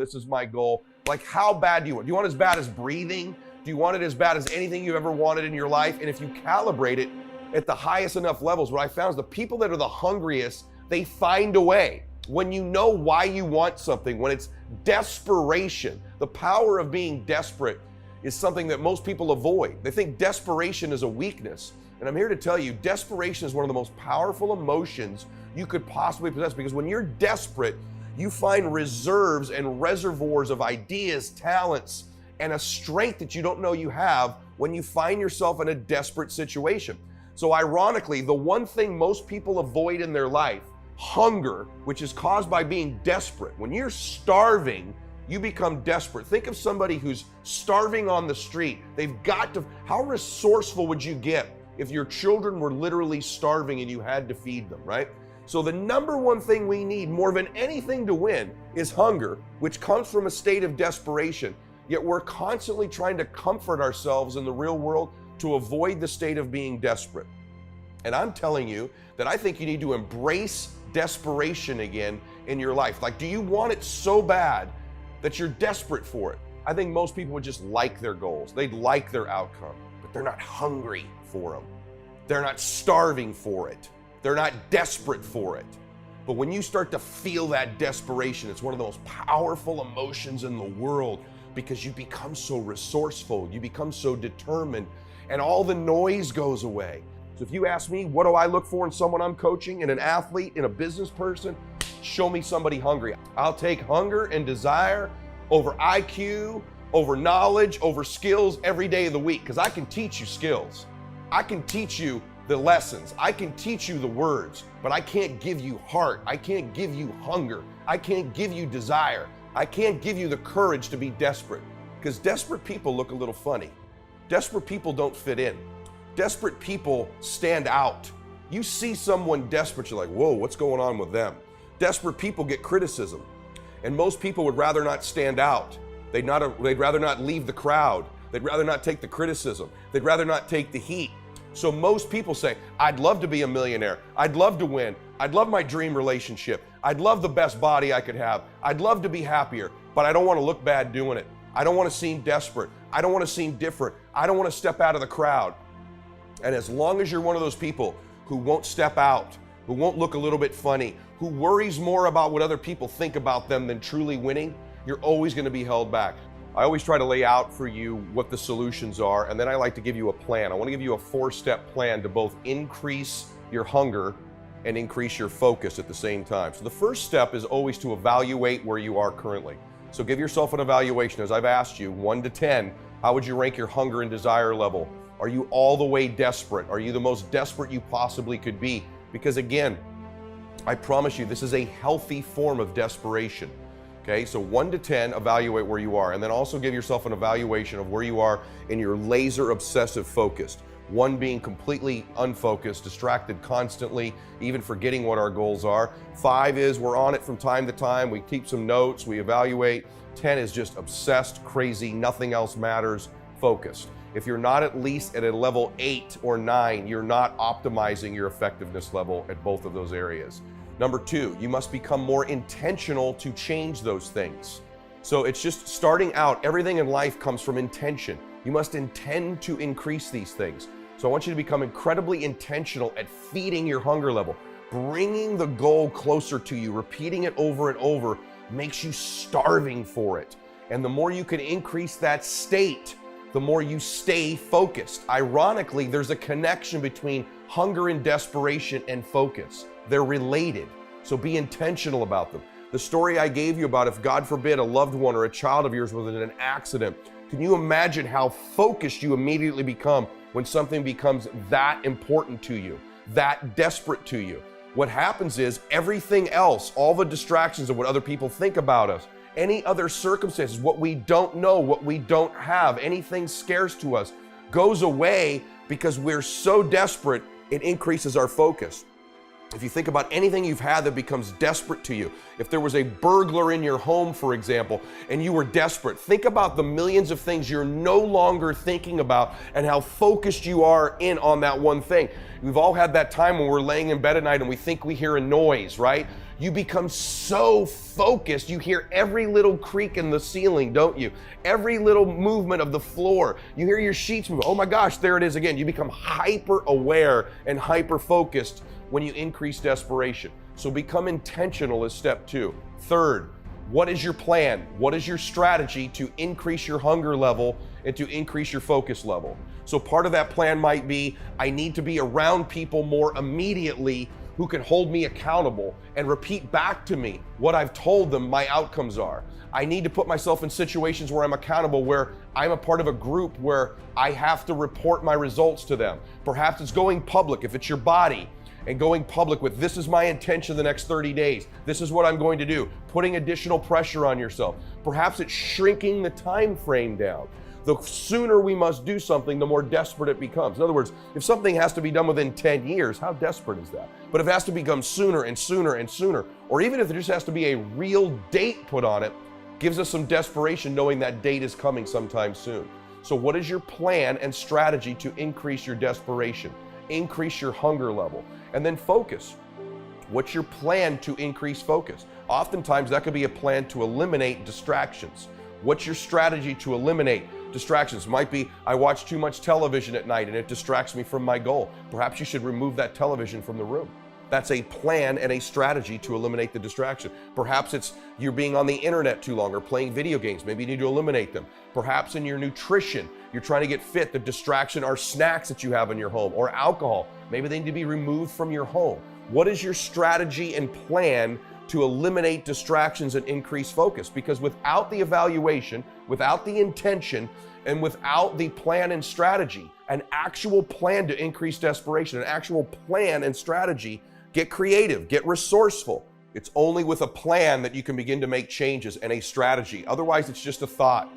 this is my goal. Like, how bad do you want? Do you want it as bad as breathing? Do you want it as bad as anything you ever wanted in your life? And if you calibrate it at the highest enough levels, what I found is the people that are the hungriest, they find a way. When you know why you want something, when it's desperation, the power of being desperate is something that most people avoid. They think desperation is a weakness. And I'm here to tell you, desperation is one of the most powerful emotions you could possibly possess, because when you're desperate, you find reserves and reservoirs of ideas, talents, and a strength that you don't know you have when you find yourself in a desperate situation. So ironically, the one thing most people avoid in their life, hunger, which is caused by being desperate. When you're starving, you become desperate. Think of somebody who's starving on the street. They've got to, how resourceful would you get if your children were literally starving and you had to feed them, right? So the number one thing we need more than anything to win is hunger, which comes from a state of desperation. Yet we're constantly trying to comfort ourselves in the real world to avoid the state of being desperate. And I'm telling you that I think you need to embrace desperation again in your life. Like, do you want it so bad that you're desperate for it? I think most people would just like their goals. They'd like their outcome, but they're not hungry for them. They're not starving for it. They're not desperate for it. But when you start to feel that desperation, it's one of the most powerful emotions in the world, because you become so resourceful, you become so determined, and all the noise goes away. So if you ask me, what do I look for in someone I'm coaching, in an athlete, in a business person? Show me somebody hungry. I'll take hunger and desire over IQ, over knowledge, over skills every day of the week, because I can teach you skills. I can teach you the lessons. I can teach you the words, but I can't give you heart. I can't give you hunger. I can't give you desire. I can't give you the courage to be desperate, because desperate people look a little funny. Desperate people don't fit in. Desperate people stand out. You see someone desperate, you're like, whoa, what's going on with them? Desperate people get criticism, and most people would rather not stand out. They'd rather not leave the crowd. They'd rather not take the criticism. They'd rather not take the heat. So most people say, I'd love to be a millionaire. I'd love to win. I'd love my dream relationship. I'd love the best body I could have. I'd love to be happier, but I don't want to look bad doing it. I don't want to seem desperate. I don't want to seem different. I don't want to step out of the crowd. And as long as you're one of those people who won't step out, who won't look a little bit funny, who worries more about what other people think about them than truly winning, you're always going to be held back. I always try to lay out for you what the solutions are, and then I like to give you a plan. I want to give you a 4-step plan to both increase your hunger and increase your focus at the same time. So the first step is always to evaluate where you are currently. So give yourself an evaluation. As I've asked you, 1 to 10, how would you rank your hunger and desire level? Are you all the way desperate? Are you the most desperate you possibly could be? Because again, I promise you, this is a healthy form of desperation. Okay, so 1 to 10, evaluate where you are, and then also give yourself an evaluation of where you are in your laser obsessive focused. 1 being completely unfocused, distracted constantly, even forgetting what our goals are. 5 is we're on it from time to time, we keep some notes, we evaluate. 10 is just obsessed, crazy, nothing else matters, focused. If you're not at least at a level 8 or 9, you're not optimizing your effectiveness level at both of those areas. Number 2, you must become more intentional to change those things. So it's just starting out, everything in life comes from intention. You must intend to increase these things. So I want you to become incredibly intentional at feeding your hunger level. Bringing the goal closer to you, repeating it over and over, makes you starving for it. And the more you can increase that state, the more you stay focused. Ironically, there's a connection between hunger and desperation and focus. They're related, so be intentional about them. The story I gave you about if, God forbid, a loved one or a child of yours was in an accident, can you imagine how focused you immediately become when something becomes that important to you, that desperate to you? What happens is everything else, all the distractions of what other people think about us, any other circumstances, what we don't know, what we don't have, anything scarce to us, goes away because we're so desperate, it increases our focus. If you think about anything you've had that becomes desperate to you, if there was a burglar in your home, for example, and you were desperate, think about the millions of things you're no longer thinking about and how focused you are in on that one thing. We've all had that time when we're laying in bed at night and we think we hear a noise, right? You become so focused, you hear every little creak in the ceiling, don't you? Every little movement of the floor. You hear your sheets move. Oh my gosh, there it is again. You become hyper aware and hyper focused when you increase desperation. So become intentional is step 2. Third, what is your plan? What is your strategy to increase your hunger level and to increase your focus level? So part of that plan might be, I need to be around people more immediately who can hold me accountable and repeat back to me what I've told them my outcomes are. I need to put myself in situations where I'm accountable, where I'm a part of a group where I have to report my results to them. Perhaps it's going public, if it's your body, and going public with, this is my intention the next 30 days. This is what I'm going to do. Putting additional pressure on yourself. Perhaps it's shrinking the time frame down. The sooner we must do something, the more desperate it becomes. In other words, if something has to be done within 10 years, how desperate is that? But if it has to become sooner and sooner and sooner, or even if there just has to be a real date put on it, gives us some desperation knowing that date is coming sometime soon. So what is your plan and strategy to increase your desperation, increase your hunger level? And then focus. What's your plan to increase focus? Oftentimes that could be a plan to eliminate distractions. What's your strategy to eliminate distractions? Might be, I watch too much television at night and it distracts me from my goal. Perhaps you should remove that television from the room. That's a plan and a strategy to eliminate the distraction. Perhaps it's you're being on the internet too long or playing video games. Maybe you need to eliminate them. Perhaps in your nutrition, you're trying to get fit. The distraction are snacks that you have in your home or alcohol. Maybe they need to be removed from your home. What is your strategy and plan to eliminate distractions and increase focus? Because without the evaluation, without the intention, and without the plan and strategy, an actual plan to increase desperation, an actual plan and strategy, get creative, get resourceful. It's only with a plan that you can begin to make changes and a strategy. Otherwise, it's just a thought.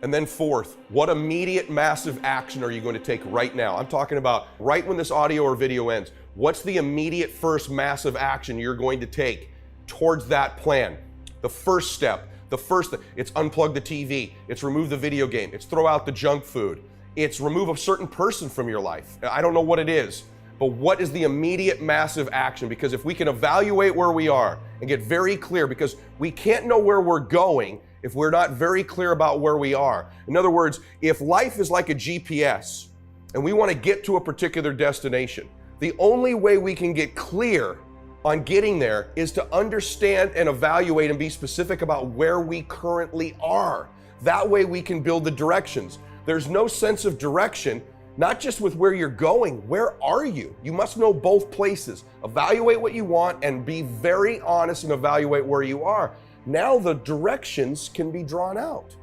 And then fourth, what immediate massive action are you going to take right now? I'm talking about right when this audio or video ends. What's the immediate first massive action you're going to take towards that plan? The first step, it's unplug the TV, it's remove the video game, it's throw out the junk food, it's remove a certain person from your life. I don't know what it is, but what is the immediate massive action? Because if we can evaluate where we are and get very clear, because we can't know where we're going if we're not very clear about where we are. In other words, if life is like a GPS and we want to get to a particular destination, the only way we can get clear on getting there is to understand and evaluate and be specific about where we currently are. That way we can build the directions. There's no sense of direction, not just with where you're going, where are you? You must know both places. Evaluate what you want and be very honest and evaluate where you are. Now the directions can be drawn out.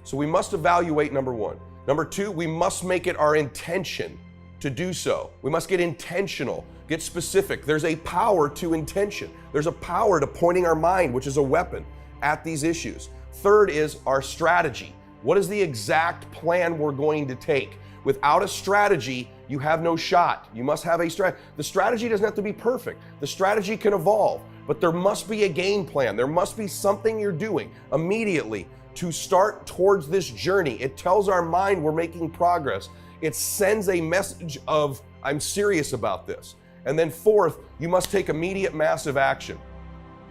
So we must evaluate, number one. Number two, we must make it our intention to do so. We must get intentional, get specific. There's a power to intention. There's a power to pointing our mind, which is a weapon, at these issues. Third is our strategy. What is the exact plan we're going to take? Without a strategy, you have no shot. You must have a strategy. The strategy doesn't have to be perfect. The strategy can evolve, but there must be a game plan. There must be something you're doing immediately to start towards this journey. It tells our mind we're making progress. It sends a message of, I'm serious about this. And then fourth, you must take immediate massive action.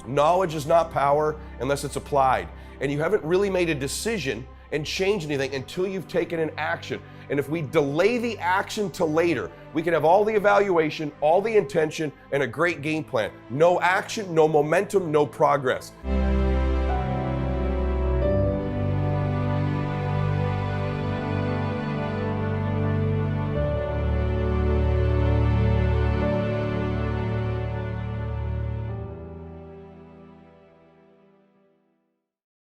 Knowledge is not power unless it's applied. And you haven't really made a decision and changed anything until you've taken an action. And if we delay the action till later, we can have all the evaluation, all the intention, and a great game plan. No action, no momentum, no progress.